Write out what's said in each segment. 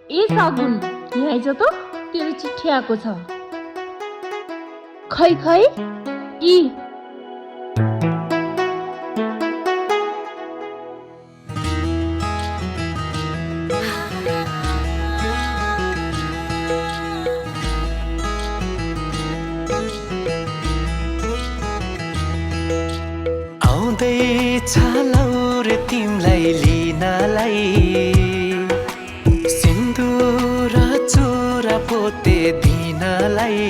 ए सागुन, यहाँ आइज त, तेरो चिठी आएको छ। खै खै ई आउँदैछ लौर तिमलाई लिनलाई, सिन्दुर चुरा पोते दिनलाई।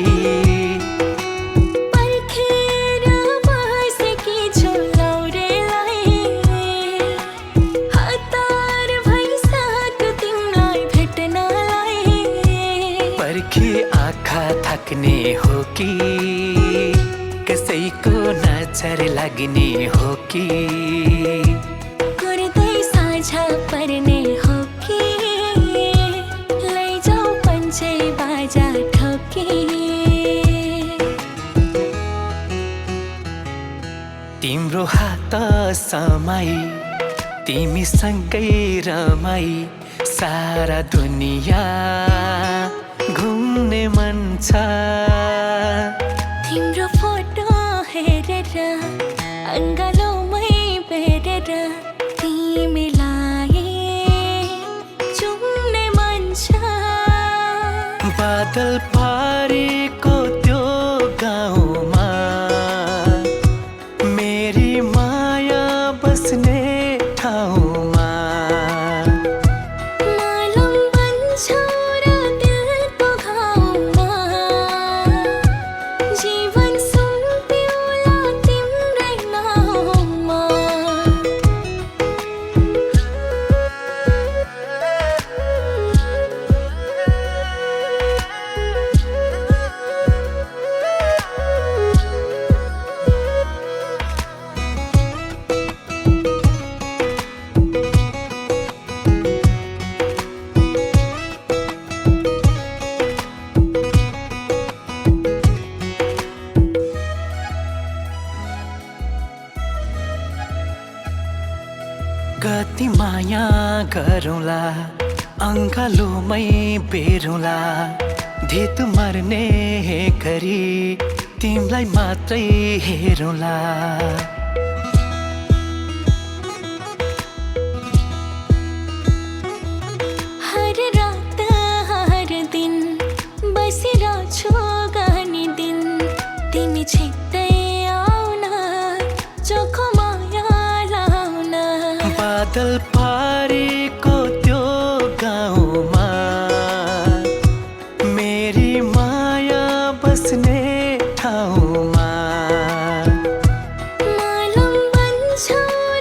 पर्खेर बसेकी छु लौरेलाई, हतार भइसक्यो तिमीलाई भेट्नलाई। पर्खी आँखा थाक्ने हो कि कसैको नजर लाग्ने हो कि, कुर्दै साझा पर्ने हो कि, लैजाऊ पञ्चे बाजा ठोकी। तिम्रो हात समाई तिमीसँगै रमाई, सारा दुनिया घुम्ने मन छ। तिम्रो फोटो हेरेर अङ्गालोमै बेरेर तिमीलाई चुम्ने मन छ। बादल पारेको त्यो गाउँमा मेरी माया बस्ने ठाउँमा, मालम बन्छ र दिलको घाउमा, जीवन सुम्पिउँला तिम्रै नाउँमा। कति माया गरौँला अङ्गालोमै बेरौँला, धित मर्ने गरी तिमीलाई मात्रै हेरौँला। हर रात हर दिन बसिरहेछु गानी दिन, तिमी छिट्टै आउन चोखो माया लाउन। बादल पारेको त्यो गाउँमा मेरी माया बस्ने ठाउँमा, मालम बन्छ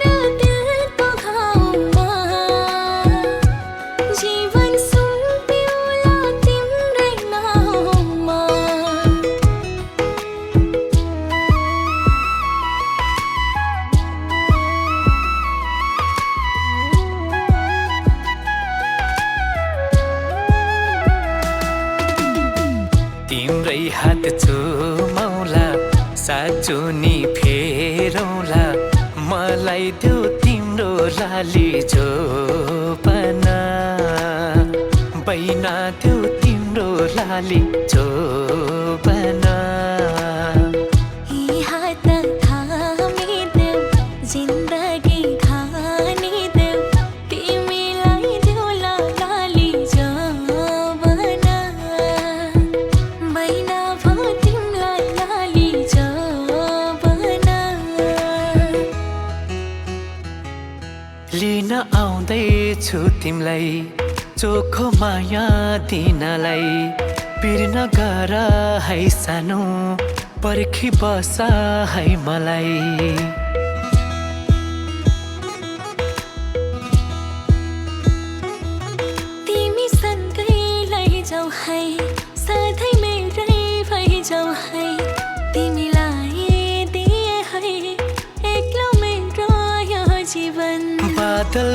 र दिलको घाउमा, जीवन सुम्पिउँला तिम्रै नाउँमा। तिम्रै हात चुमौला साँचो नि फेरौँला, मलाई देऊ तिम्रो लाली चोपना, बैना देऊ तिम्रो लाली चोपना। यी हात थामिदेऊ जिन्दगी खानिदेऊ, तिमीलाई देऊला लाली जवना, बैना भो तिमीलाई लाली जवना। लिन आउँदैछु तिमीलाई चोखो माया दिनलाई, पिर्न गर है सानो पर्खी बस है मलाई। तिमी सँगै लैजाऊ है, सधैँ मेरै भइजाऊ है, तिमीलाई दिए है एक्लो मेरो यो जीवन। बादल